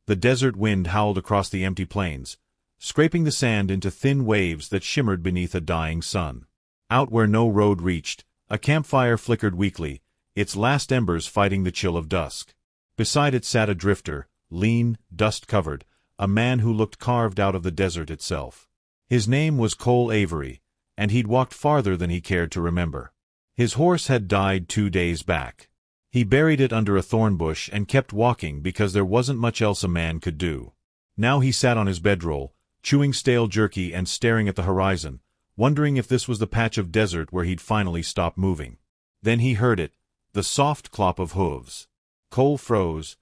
The desert wind howled across the empty plains, scraping the sand into thin waves that shimmered beneath a dying sun. Out where no road reached, a campfire flickered weakly, its last embers fighting the chill of dusk. Beside it sat a drifter, lean, dust-covered, a man who looked carved out of the desert itself. His name was Cole Avery, and he'd walked farther than he cared to remember. His horse had died 2 days back. He buried it under a thorn bush and kept walking because there wasn't much else a man could do. Now he sat on his bedroll, chewing stale jerky and staring at the horizon, wondering if this was the patch of desert where he'd finally stop moving. Then he heard it, the soft clop of hooves. Cole froze,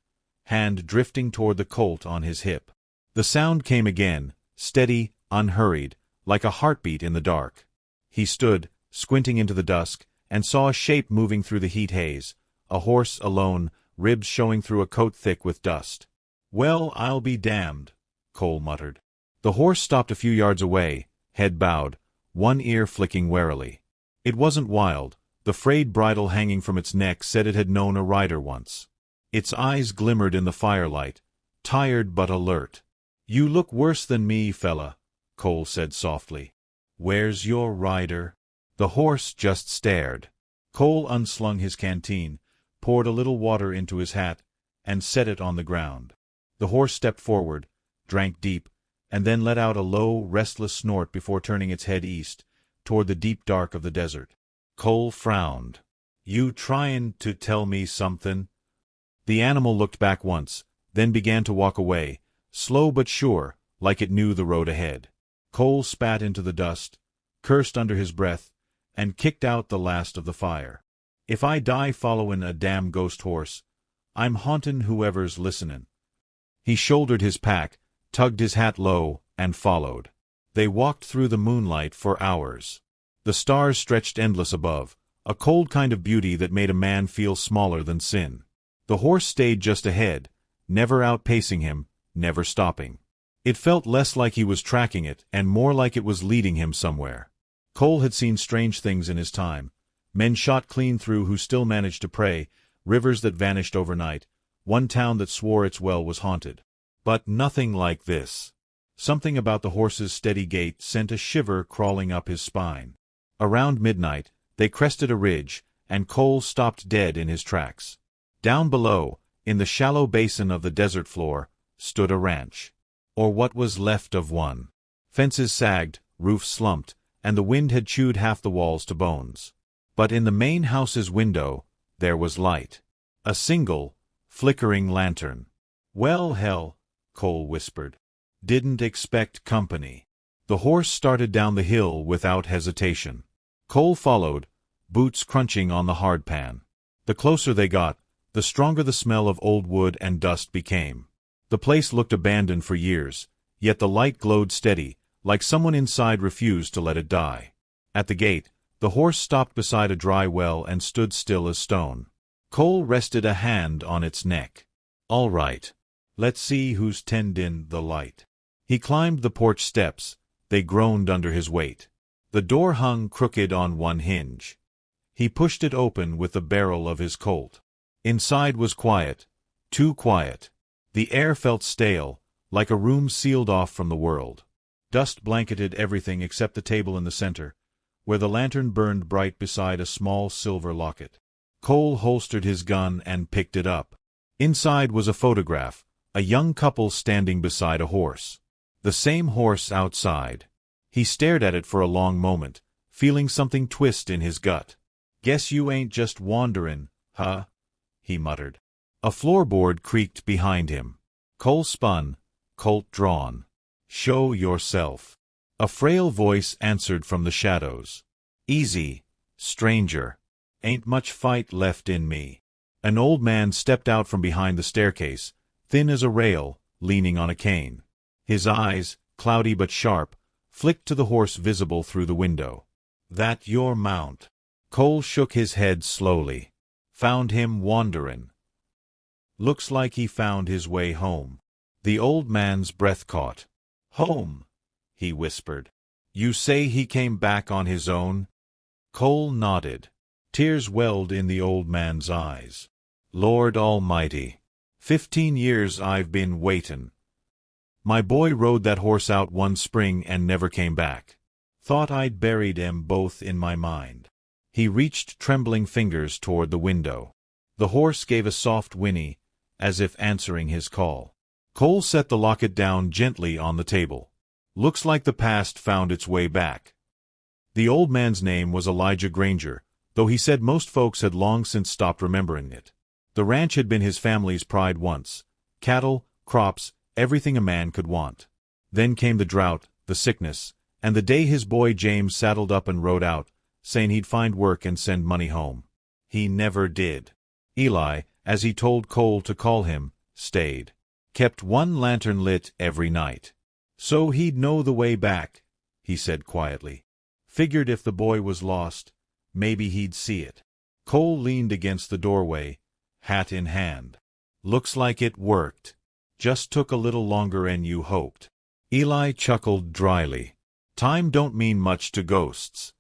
hand drifting toward the colt on his hip. The sound came again, steady, unhurried, like a heartbeat in the dark. He stood, squinting into the dusk, and saw a shape moving through the heat haze, a horse alone, ribs showing through a coat thick with dust. "Well, I'll be damned," Cole muttered. The horse stopped a few yards away, head bowed, one ear flicking warily. It wasn't wild. The frayed bridle hanging from its neck said it had known a rider once. Its eyes glimmered in the firelight, tired but alert. "You look worse than me, fella," Cole said softly. "Where's your rider?" The horse just stared. Cole unslung his canteen, poured a little water into his hat, and set it on the ground. The horse stepped forward, drank deep, and then let out a low, restless snort before turning its head east, toward the deep dark of the desert. Cole frowned. "You tryin' to tell me something?" The animal looked back once, then began to walk away, slow but sure, like it knew the road ahead. Cole spat into the dust, cursed under his breath, and kicked out the last of the fire. "If I die followin' a damn ghost horse, I'm hauntin' whoever's listenin'." He shouldered his pack, tugged his hat low, and followed. They walked through the moonlight for hours. The stars stretched endless above, a cold kind of beauty that made a man feel smaller than sin. The horse stayed just ahead, never outpacing him, never stopping. It felt less like he was tracking it and more like it was leading him somewhere. Cole had seen strange things in his time. Men shot clean through who still managed to prey, rivers that vanished overnight, one town that swore its well was haunted. But nothing like this. Something about the horse's steady gait sent a shiver crawling up his spine. Around midnight, they crested a ridge, and Cole stopped dead in his tracks. Down below, in the shallow basin of the desert floor, stood a ranch. Or what was left of one. Fences sagged, roofs slumped, and the wind had chewed half the walls to bones. But in the main house's window, there was light. A single, flickering lantern. "Well, hell," Cole whispered. "Didn't expect company." The horse started down the hill without hesitation. Cole followed, boots crunching on the hardpan. The closer they got, the stronger the smell of old wood and dust became. The place looked abandoned for years, yet the light glowed steady, like someone inside refused to let it die. At the gate, the horse stopped beside a dry well and stood still as stone. Cole rested a hand on its neck. "All right. Let's see who's tendin' the light." He climbed the porch steps. They groaned under his weight. The door hung crooked on one hinge. He pushed it open with the barrel of his Colt. Inside was quiet, too quiet. The air felt stale, like a room sealed off from the world. Dust blanketed everything except the table in the center, where the lantern burned bright beside a small silver locket. Cole holstered his gun and picked it up. Inside was a photograph, a young couple standing beside a horse. The same horse outside. He stared at it for a long moment, feeling something twist in his gut. "Guess you ain't just wanderin', huh?" he muttered. A floorboard creaked behind him. Cole spun, Colt drawn. "Show yourself." A frail voice answered from the shadows. "Easy, stranger. Ain't much fight left in me." An old man stepped out from behind the staircase, thin as a rail, leaning on a cane. His eyes, cloudy but sharp, flicked to the horse visible through the window. "That your mount?" Cole shook his head slowly. "Found him wanderin'." "Looks like he found his way home." The old man's breath caught. "Home?" he whispered. "You say he came back on his own?" Cole nodded. Tears welled in the old man's eyes. "Lord Almighty. 15 years I've been waitin'. My boy rode that horse out one spring and never came back. Thought I'd buried 'em both in my mind." He reached trembling fingers toward the window. The horse gave a soft whinny, as if answering his call. Cole set the locket down gently on the table. "Looks like the past found its way back." The old man's name was Elijah Granger, though he said most folks had long since stopped remembering it. The ranch had been his family's pride once. Cattle, crops, everything a man could want. Then came the drought, the sickness, and the day his boy James saddled up and rode out, saying he'd find work and send money home. He never did. Eli, as he told Cole to call him, stayed. Kept one lantern lit every night. "So he'd know the way back," he said quietly. "Figured if the boy was lost, maybe he'd see it." Cole leaned against the doorway, hat in hand. "Looks like it worked. Just took a little longer'n you hoped." Eli chuckled dryly. "Time don't mean much to ghosts."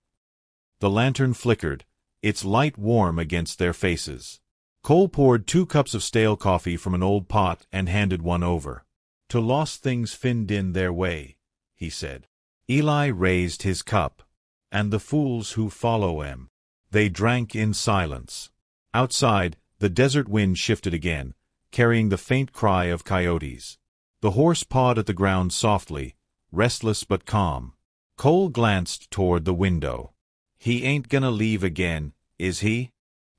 The lantern flickered, its light warm against their faces. Cole poured 2 cups of stale coffee from an old pot and handed one over. "To lost things find in their way," he said. Eli raised his cup. "And the fools who follow 'em." They drank in silence. Outside, the desert wind shifted again, carrying the faint cry of coyotes. The horse pawed at the ground softly, restless but calm. Cole glanced toward the window. "He ain't gonna leave again, is he?"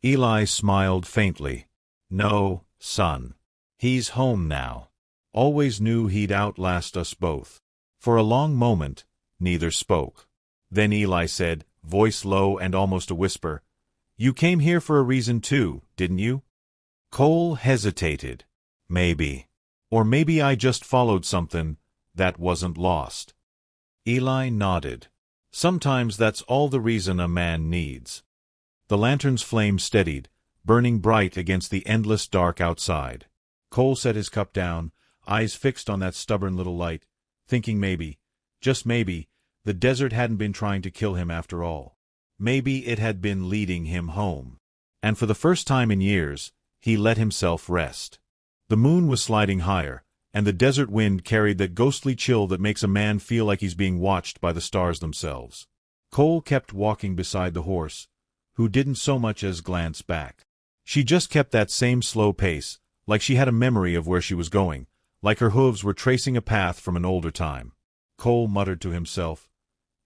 Eli smiled faintly. "No, son. He's home now. Always knew he'd outlast us both." For a long moment, neither spoke. Then Eli said, voice low and almost a whisper, "You came here for a reason too, didn't you?" Cole hesitated. "Maybe. Or maybe I just followed something that wasn't lost." Eli nodded. "Sometimes that's all the reason a man needs." The lantern's flame steadied, burning bright against the endless dark outside. Cole set his cup down, eyes fixed on that stubborn little light, thinking maybe, just maybe, the desert hadn't been trying to kill him after all. Maybe it had been leading him home. And for the first time in years, he let himself rest. The moon was sliding higher, and the desert wind carried that ghostly chill that makes a man feel like he's being watched by the stars themselves. Cole kept walking beside the horse, who didn't so much as glance back. She just kept that same slow pace, like she had a memory of where she was going, like her hooves were tracing a path from an older time. Cole muttered to himself,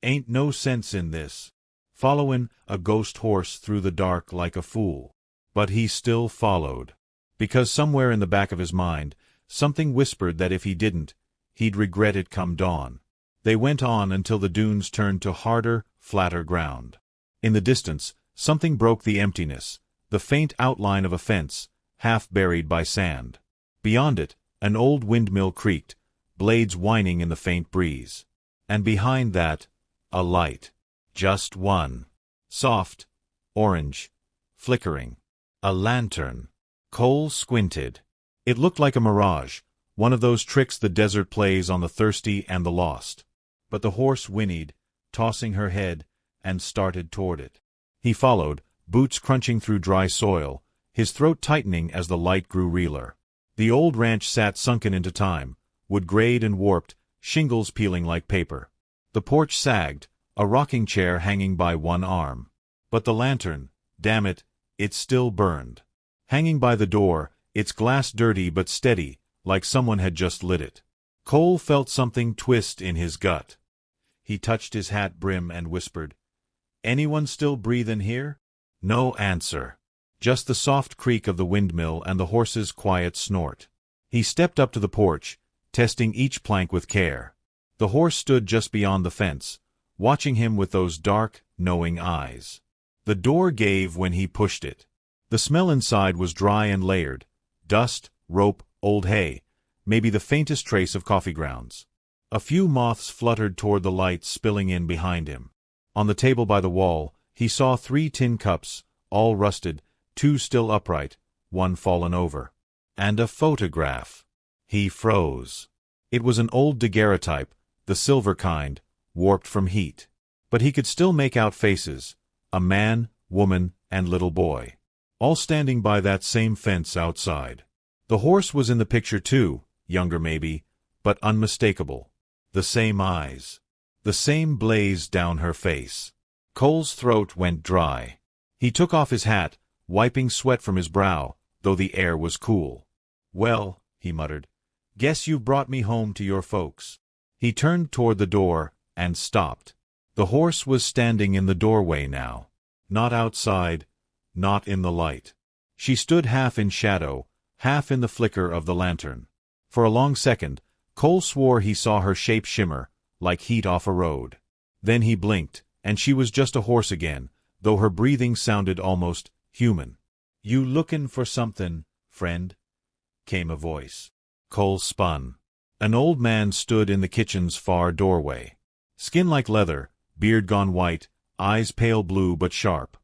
"Ain't no sense in this, followin' a ghost horse through the dark like a fool." But he still followed, because somewhere in the back of his mind, something whispered that if he didn't, he'd regret it come dawn. They went on until the dunes turned to harder, flatter ground. In the distance, something broke the emptiness, the faint outline of a fence, half buried by sand. Beyond it, an old windmill creaked, blades whining in the faint breeze. And behind that, a light. Just one. Soft, orange, flickering. A lantern. Cole squinted. It looked like a mirage, one of those tricks the desert plays on the thirsty and the lost. But the horse whinnied, tossing her head, and started toward it. He followed, boots crunching through dry soil, his throat tightening as the light grew realer. The old ranch sat sunken into time, wood grayed and warped, shingles peeling like paper. The porch sagged, a rocking chair hanging by one arm. But the lantern, damn it, it still burned. Hanging by the door, its glass dirty but steady, like someone had just lit it. Cole felt something twist in his gut. He touched his hat brim and whispered, "Anyone still breathin' here?" No answer. Just the soft creak of the windmill and the horse's quiet snort. He stepped up to the porch, testing each plank with care. The horse stood just beyond the fence, watching him with those dark, knowing eyes. The door gave when he pushed it. The smell inside was dry and layered. Dust, rope, old hay, maybe the faintest trace of coffee grounds. A few moths fluttered toward the light spilling in behind him. On the table by the wall, he saw 3 tin cups, all rusted, 2 still upright, 1 fallen over. And a photograph. He froze. It was an old daguerreotype, the silver kind, warped from heat. But he could still make out faces, a man, woman, and little boy, all standing by that same fence outside. The horse was in the picture too, younger maybe, but unmistakable. The same eyes. The same blaze down her face. Cole's throat went dry. He took off his hat, wiping sweat from his brow, though the air was cool. "Well," he muttered, "guess you've brought me home to your folks." He turned toward the door, and stopped. The horse was standing in the doorway now. Not outside, not in the light. She stood half in shadow, half in the flicker of the lantern. For a long second, Cole swore he saw her shape shimmer, like heat off a road. Then he blinked, and she was just a horse again, though her breathing sounded almost human. "You lookin' for something, friend?" came a voice. Cole spun. An old man stood in the kitchen's far doorway. Skin like leather, beard gone white, eyes pale blue but sharp.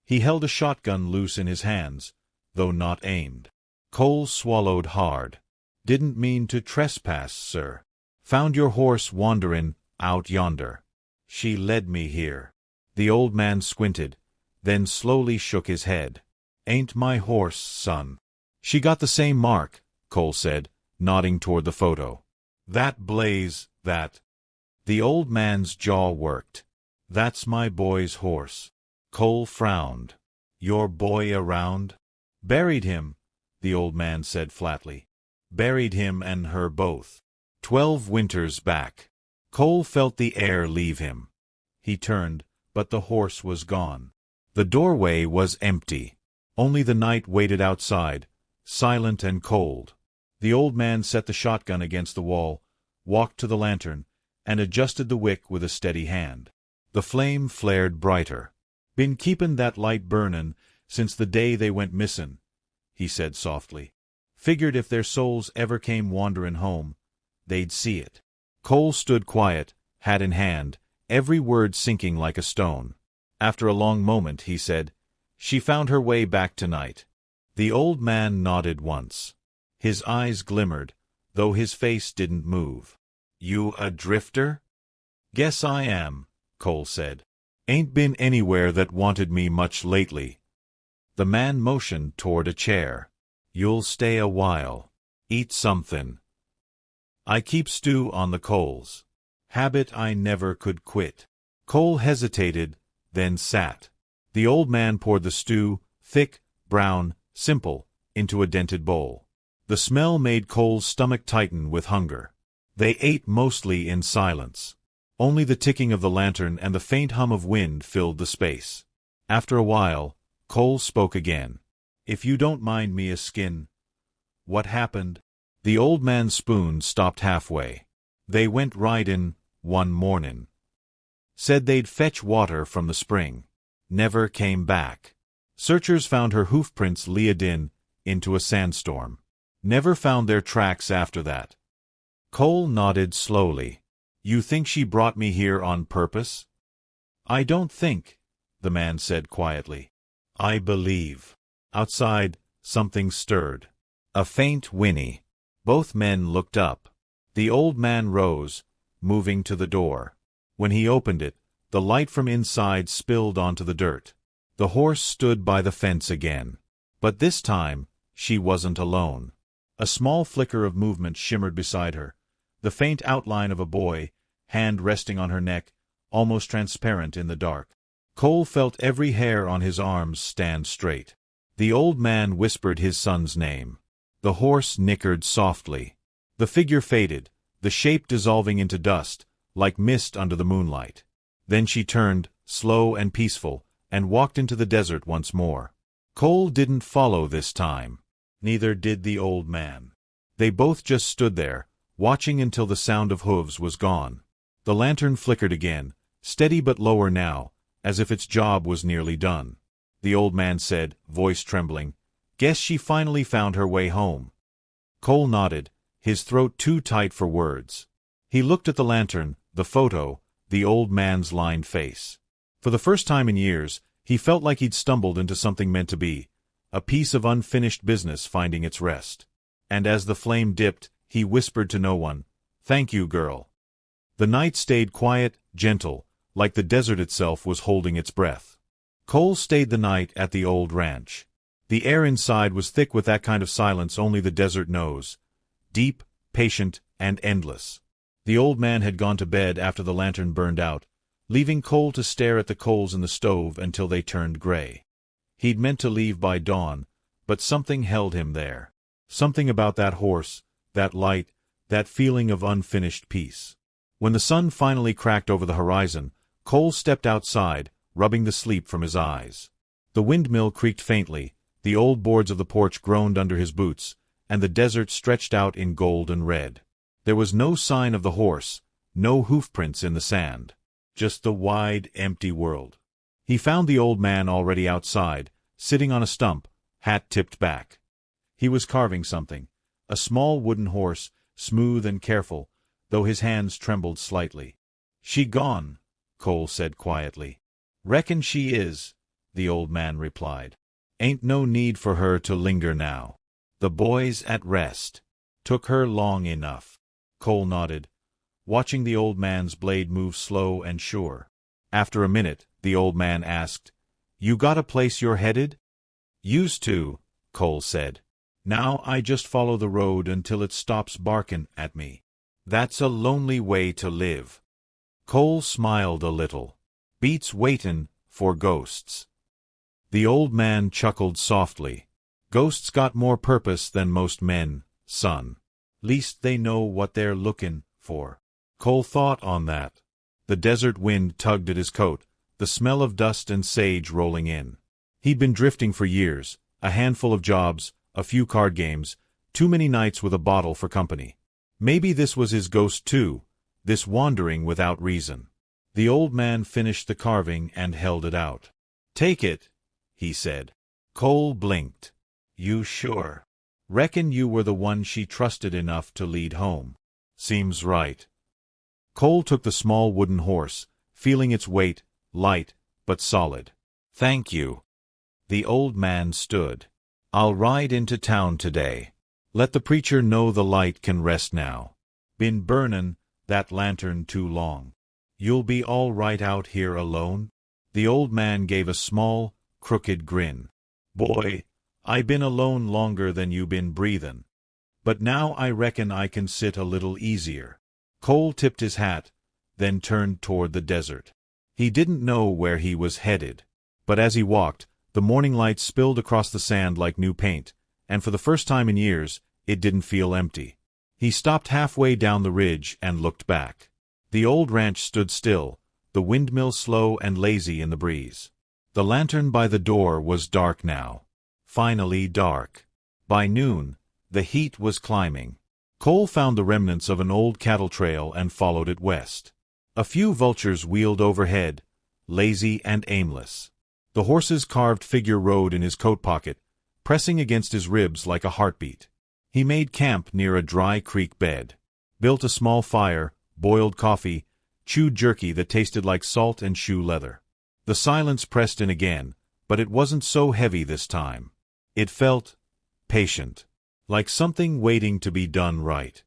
He held a shotgun loose in his hands, though not aimed. Cole swallowed hard. "Didn't mean to trespass, sir. Found your horse wanderin' out yonder. She led me here." The old man squinted, then slowly shook his head. "Ain't my horse, son." "She got the same mark," Cole said, nodding toward the photo. "That blaze, that—" The old man's jaw worked. "That's my boy's horse." Cole frowned. "Your boy around?" "Buried him," the old man said flatly. "Buried him and her both. 12 winters back." Cole felt the air leave him. He turned, but the horse was gone. The doorway was empty. Only the night waited outside, silent and cold. The old man set the shotgun against the wall, walked to the lantern, and adjusted the wick with a steady hand. The flame flared brighter. "Been keepin' that light burnin' since the day they went missin'," he said softly. "Figured if their souls ever came wanderin' home, they'd see it." Cole stood quiet, hat in hand, every word sinking like a stone. After a long moment, he said, "She found her way back tonight." The old man nodded once. His eyes glimmered, though his face didn't move. "You a drifter?" "Guess I am," Cole said. "Ain't been anywhere that wanted me much lately." The man motioned toward a chair. "You'll stay a while. Eat something." "I keep stew on the coals. Habit I never could quit." Cole hesitated, then sat. The old man poured the stew, thick, brown, simple, into a dented bowl. The smell made Cole's stomach tighten with hunger. They ate mostly in silence. Only the ticking of the lantern and the faint hum of wind filled the space. After a while, Cole spoke again. "If you don't mind me a skin, what happened?" The old man's spoon stopped halfway. "They went ridin' one mornin'. Said they'd fetch water from the spring. Never came back. Searchers found her hoofprints lead into a sandstorm. Never found their tracks after that." Cole nodded slowly. "You think she brought me here on purpose?" "I don't think," the man said quietly. "I believe." Outside, something stirred. A faint whinny. Both men looked up. The old man rose, moving to the door. When he opened it, the light from inside spilled onto the dirt. The horse stood by the fence again. But this time, she wasn't alone. A small flicker of movement shimmered beside her, the faint outline of a boy, hand resting on her neck, almost transparent in the dark. Cole felt every hair on his arms stand straight. The old man whispered his son's name. The horse nickered softly. The figure faded, the shape dissolving into dust, like mist under the moonlight. Then she turned, slow and peaceful, and walked into the desert once more. Cole didn't follow this time. Neither did the old man. They both just stood there, watching until the sound of hooves was gone. The lantern flickered again, steady but lower now, as if its job was nearly done. The old man said, voice trembling, "Guess she finally found her way home." Cole nodded, his throat too tight for words. He looked at the lantern, the photo, the old man's lined face. For the first time in years, he felt like he'd stumbled into something meant to be, a piece of unfinished business finding its rest. And as the flame dipped, he whispered to no one, "Thank you, girl." The night stayed quiet, gentle, like the desert itself was holding its breath. Cole stayed the night at the old ranch. The air inside was thick with that kind of silence only the desert knows. Deep, patient, and endless. The old man had gone to bed after the lantern burned out, leaving Cole to stare at the coals in the stove until they turned gray. He'd meant to leave by dawn, but something held him there. Something about that horse, that light, that feeling of unfinished peace. When the sun finally cracked over the horizon, Cole stepped outside, rubbing the sleep from his eyes. The windmill creaked faintly, the old boards of the porch groaned under his boots, and the desert stretched out in gold and red. There was no sign of the horse, no hoofprints in the sand. Just the wide, empty world. He found the old man already outside, sitting on a stump, hat tipped back. He was carving something, a small wooden horse, smooth and careful, though his hands trembled slightly. "She gone," Cole said quietly. "Reckon she is," the old man replied. "Ain't no need for her to linger now. The boy's at rest. Took her long enough." Cole nodded, watching the old man's blade move slow and sure. After a minute, the old man asked, "You got a place you're headed?" "Used to," Cole said. "Now I just follow the road until it stops barkin' at me. That's a lonely way to live." Cole smiled a little. "Beats waitin' for ghosts." The old man chuckled softly. "Ghosts got more purpose than most men, son. Least they know what they're lookin' for." Cole thought on that. The desert wind tugged at his coat, the smell of dust and sage rolling in. He'd been drifting for years, a handful of jobs, a few card games, too many nights with a bottle for company. Maybe this was his ghost too, this wandering without reason. The old man finished the carving and held it out. "Take it," he said. Cole blinked. "You sure? Reckon you were the one she trusted enough to lead home." "Seems right." Cole took the small wooden horse, feeling its weight, light, but solid. "Thank you." The old man stood. "I'll ride into town today. Let the preacher know the light can rest now. Been burnin' that lantern too long. You'll be all right out here alone?" The old man gave a small, crooked grin. "Boy, I been alone longer than you been breathin'. But now I reckon I can sit a little easier." Cole tipped his hat, then turned toward the desert. He didn't know where he was headed. But as he walked, the morning light spilled across the sand like new paint, and for the first time in years, it didn't feel empty. He stopped halfway down the ridge and looked back. The old ranch stood still, the windmill slow and lazy in the breeze. The lantern by the door was dark now. Finally dark. By noon, the heat was climbing. Cole found the remnants of an old cattle trail and followed it west. A few vultures wheeled overhead, lazy and aimless. The horse's carved figure rode in his coat pocket, pressing against his ribs like a heartbeat. He made camp near a dry creek bed, built a small fire, boiled coffee, chewed jerky that tasted like salt and shoe leather. The silence pressed in again, but it wasn't so heavy this time. It felt patient, like something waiting to be done right.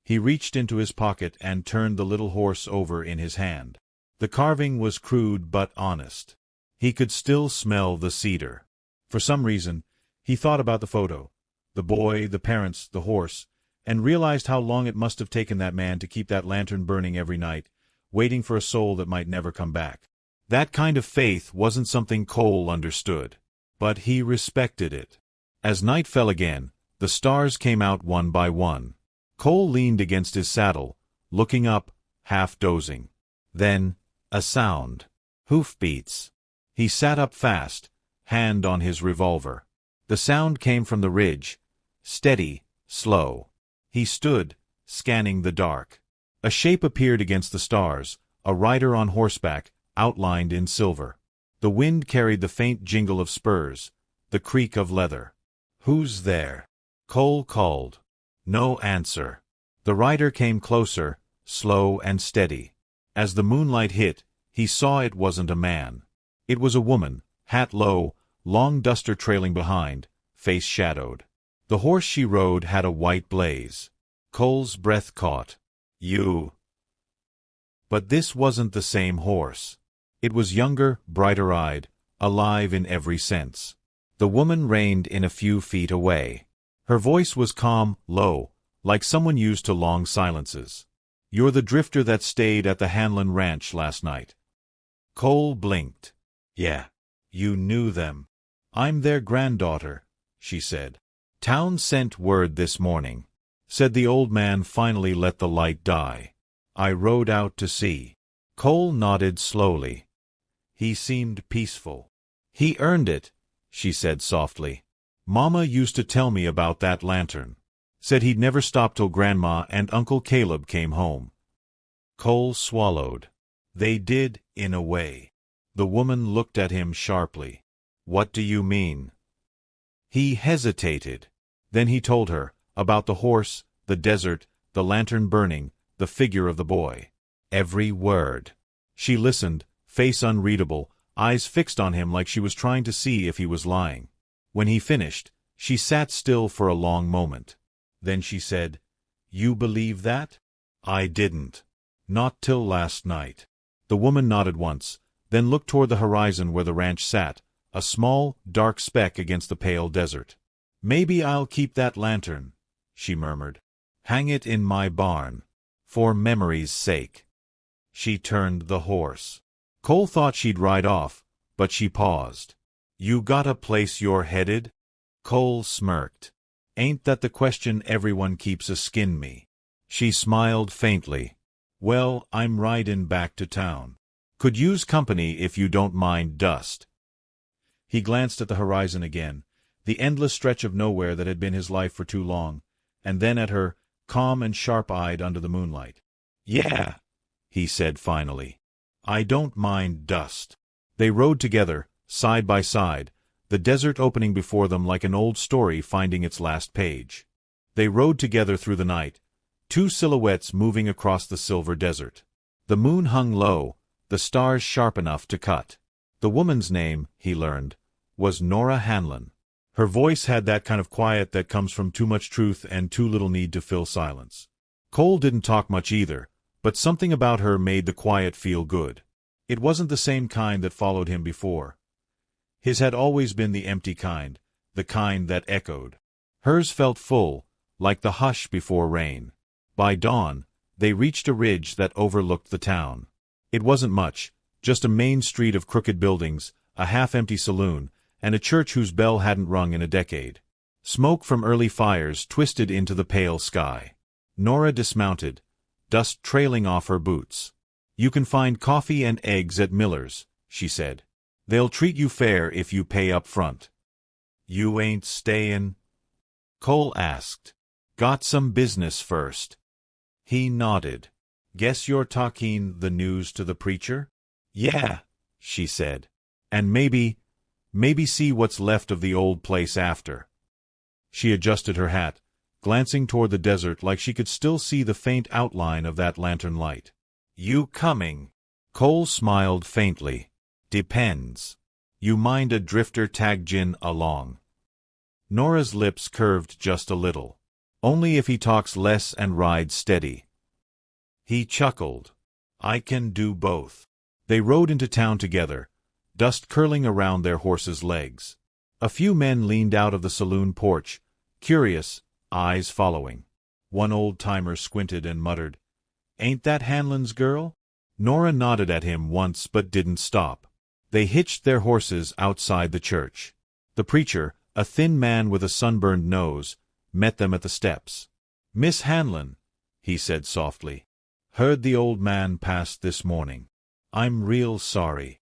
He reached into his pocket and turned the little horse over in his hand. The carving was crude but honest. He could still smell the cedar. For some reason, he thought about the photo, the boy, the parents, the horse, and realized how long it must have taken that man to keep that lantern burning every night, waiting for a soul that might never come back. That kind of faith wasn't something Cole understood, but he respected it. As night fell again, the stars came out one by one. Cole leaned against his saddle, looking up, half dozing. Then, a sound. Hoofbeats. He sat up fast, hand on his revolver. The sound came from the ridge, steady, slow. He stood, scanning the dark. A shape appeared against the stars, a rider on horseback, outlined in silver. The wind carried the faint jingle of spurs, the creak of leather. "Who's there?" Cole called. No answer. The rider came closer, slow and steady. As the moonlight hit, he saw it wasn't a man. It was a woman, hat low, long duster trailing behind, face shadowed. The horse she rode had a white blaze. Cole's breath caught. "You." But this wasn't the same horse. It was younger, brighter-eyed, alive in every sense. The woman reined in a few feet away. Her voice was calm, low, like someone used to long silences. "You're the drifter that stayed at the Hanlon Ranch last night." Cole blinked. "Yeah. You knew them." "I'm their granddaughter," she said. "Town sent word this morning," said the old man. Finally let the light die. "I rode out to see." Cole nodded slowly. He seemed peaceful. "He earned it," she said softly. "Mama used to tell me about that lantern. Said he'd never stop till Grandma and Uncle Caleb came home." Cole swallowed. "They did, in a way." The woman looked at him sharply. "What do you mean?" He hesitated. Then he told her, about the horse, the desert, the lantern burning, the figure of the boy. Every word. She listened, face unreadable, eyes fixed on him like she was trying to see if he was lying. When he finished, she sat still for a long moment. Then she said, "You believe that?" "I didn't. Not till last night." The woman nodded once, then looked toward the horizon where the ranch sat, a small, dark speck against the pale desert. "Maybe I'll keep that lantern," she murmured. "Hang it in my barn. For memory's sake." She turned the horse. Cole thought she'd ride off, but she paused. "You got a place you're headed?" Cole smirked. "Ain't that the question everyone keeps askin' me?" She smiled faintly. "Well, I'm ridin' back to town. Could use company if you don't mind dust." He glanced at the horizon again, the endless stretch of nowhere that had been his life for too long, and then at her, calm and sharp-eyed under the moonlight. "Yeah," he said finally. "I don't mind dust." They rode together, side by side, the desert opening before them like an old story finding its last page. They rode together through the night, two silhouettes moving across the silver desert. The moon hung low, the stars sharp enough to cut. The woman's name, he learned, was Nora Hanlon. Her voice had that kind of quiet that comes from too much truth and too little need to fill silence. Cole didn't talk much either, but something about her made the quiet feel good. It wasn't the same kind that followed him before. His had always been the empty kind, the kind that echoed. Hers felt full, like the hush before rain. By dawn, they reached a ridge that overlooked the town. It wasn't much, just a main street of crooked buildings, a half-empty saloon, and a church whose bell hadn't rung in a decade. Smoke from early fires twisted into the pale sky. Nora dismounted, dust trailing off her boots. "You can find coffee and eggs at Miller's," she said. "They'll treat you fair if you pay up front." "You ain't stayin'?" Cole asked. "Got some business first." He nodded. "Guess you're talking the news to the preacher?" "Yeah," she said. "And maybe see what's left of the old place after." She adjusted her hat, glancing toward the desert like she could still see the faint outline of that lantern light. "You coming?" Cole smiled faintly. "Depends. You mind a drifter taggin' along?" Nora's lips curved just a little. "Only if he talks less and rides steady." He chuckled. "I can do both." They rode into town together, dust curling around their horses' legs. A few men leaned out of the saloon porch, curious, eyes following. One old-timer squinted and muttered, "Ain't that Hanlon's girl?" Nora nodded at him once but didn't stop. They hitched their horses outside the church. The preacher, a thin man with a sunburned nose, met them at the steps. "Miss Hanlon," he said softly. "Heard the old man passed this morning. I'm real sorry."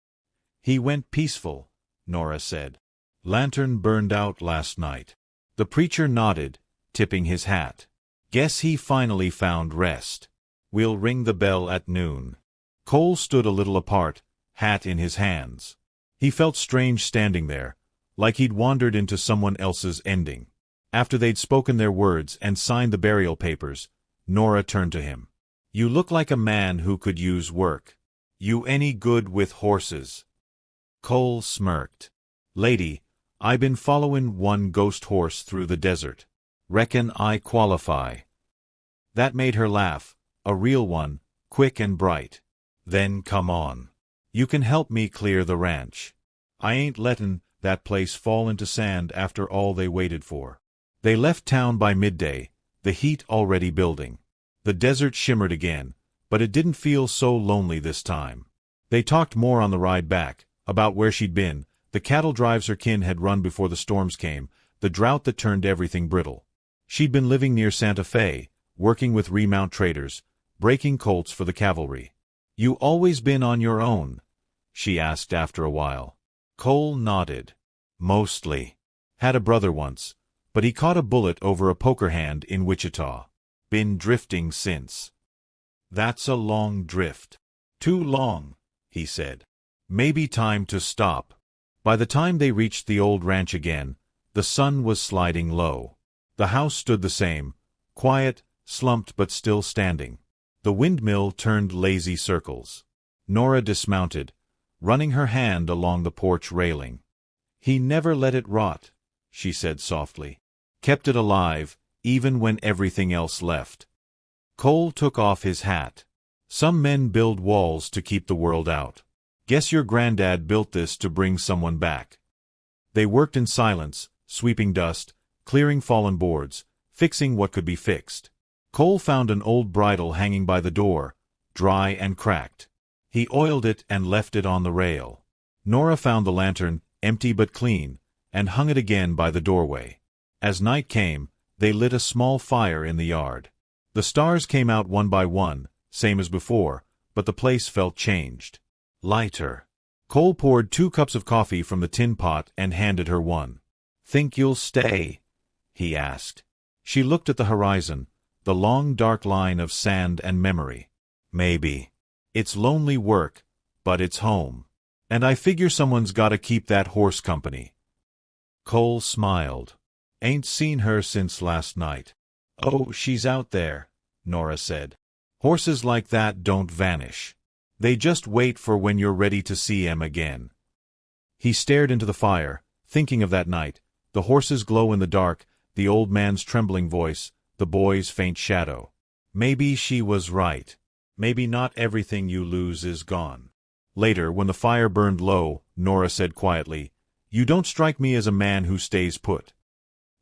"He went peaceful," Nora said. "Lantern burned out last night." The preacher nodded, tipping his hat. "Guess he finally found rest. We'll ring the bell at noon." Cole stood a little apart, hat in his hands. He felt strange standing there, like he'd wandered into someone else's ending. After they'd spoken their words and signed the burial papers, Nora turned to him. "You look like a man who could use work. You any good with horses?" Cole smirked. "Lady, I been followin' one ghost horse through the desert. Reckon I qualify." That made her laugh, a real one, quick and bright. "Then come on. You can help me clear the ranch. I ain't lettin' that place fall into sand after all they waited for. They left town by midday, the heat already building. The desert shimmered again, but it didn't feel so lonely this time. They talked more on the ride back, about where she'd been, the cattle drives her kin had run before the storms came, the drought that turned everything brittle. She'd been living near Santa Fe, working with remount traders, breaking colts for the cavalry. "You always been on your own?" she asked after a while. Cole nodded. "Mostly. Had a brother once, but he caught a bullet over a poker hand in Wichita. Been drifting since." "That's a long drift." "Too long," he said. "Maybe time to stop." By the time they reached the old ranch again, the sun was sliding low. The house stood the same, quiet, slumped but still standing. The windmill turned lazy circles. Nora dismounted, running her hand along the porch railing. "He never let it rot," she said softly. "Kept it alive, even when everything else left." Cole took off his hat. "Some men build walls to keep the world out. Guess your granddad built this to bring someone back." They worked in silence, sweeping dust, clearing fallen boards, fixing what could be fixed. Cole found an old bridle hanging by the door, dry and cracked. He oiled it and left it on the rail. Nora found the lantern, empty but clean, and hung it again by the doorway. As night came, they lit a small fire in the yard. The stars came out one by one, same as before, but the place felt changed. Lighter. Cole poured 2 cups of coffee from the tin pot and handed her one. "Think you'll stay?" he asked. She looked at the horizon, the long dark line of sand and memory. "Maybe. It's lonely work, but it's home. And I figure someone's gotta keep that horse company." Cole smiled. "Ain't seen her since last night." "Oh, she's out there," Nora said. "Horses like that don't vanish. They just wait for when you're ready to see 'em again." He stared into the fire, thinking of that night, the horse's glow in the dark, the old man's trembling voice, the boy's faint shadow. Maybe she was right. Maybe not everything you lose is gone. Later, when the fire burned low, Nora said quietly, "You don't strike me as a man who stays put."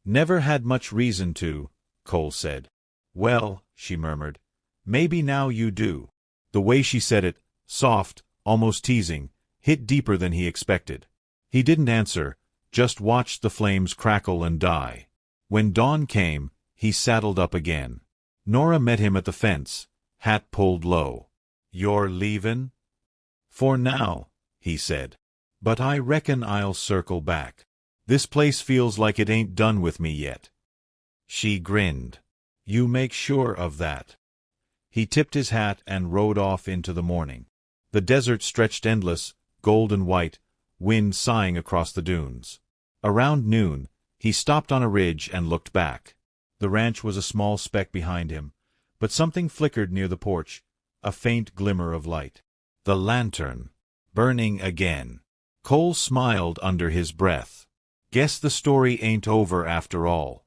"Never had much reason to," Cole said. "Well," she murmured, "maybe now you do." The way she said it, soft, almost teasing, hit deeper than he expected. He didn't answer, just watched the flames crackle and die. When dawn came, he saddled up again. Nora met him at the fence, hat pulled low. "You're leavin'?" "For now," he said. "But I reckon I'll circle back. This place feels like it ain't done with me yet." She grinned. "You make sure of that." He tipped his hat and rode off into the morning. The desert stretched endless, gold and white, wind sighing across the dunes. Around noon, he stopped on a ridge and looked back. The ranch was a small speck behind him, but something flickered near the porch, a faint glimmer of light. The lantern. Burning again. Cole smiled under his breath. Guess the story ain't over after all.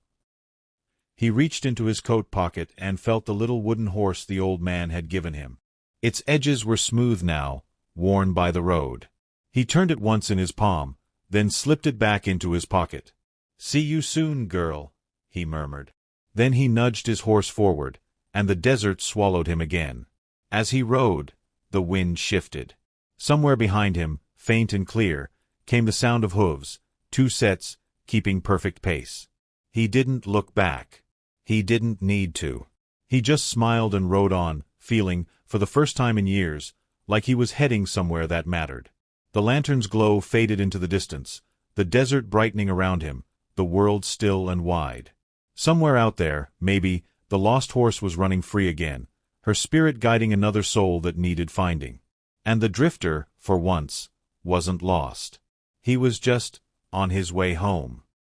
He reached into his coat pocket and felt the little wooden horse the old man had given him. Its edges were smooth now, worn by the road. He turned it once in his palm, then slipped it back into his pocket. "See you soon, girl," he murmured. Then he nudged his horse forward, and the desert swallowed him again. As he rode, the wind shifted. Somewhere behind him, faint and clear, came the sound of hooves, 2 sets, keeping perfect pace. He didn't look back. He didn't need to. He just smiled and rode on, feeling, for the first time in years, like he was heading somewhere that mattered. The lantern's glow faded into the distance, the desert brightening around him, the world still and wide. Somewhere out there, maybe, the lost horse was running free again, her spirit guiding another soul that needed finding. And the drifter, for once, wasn't lost. He was just on his way home.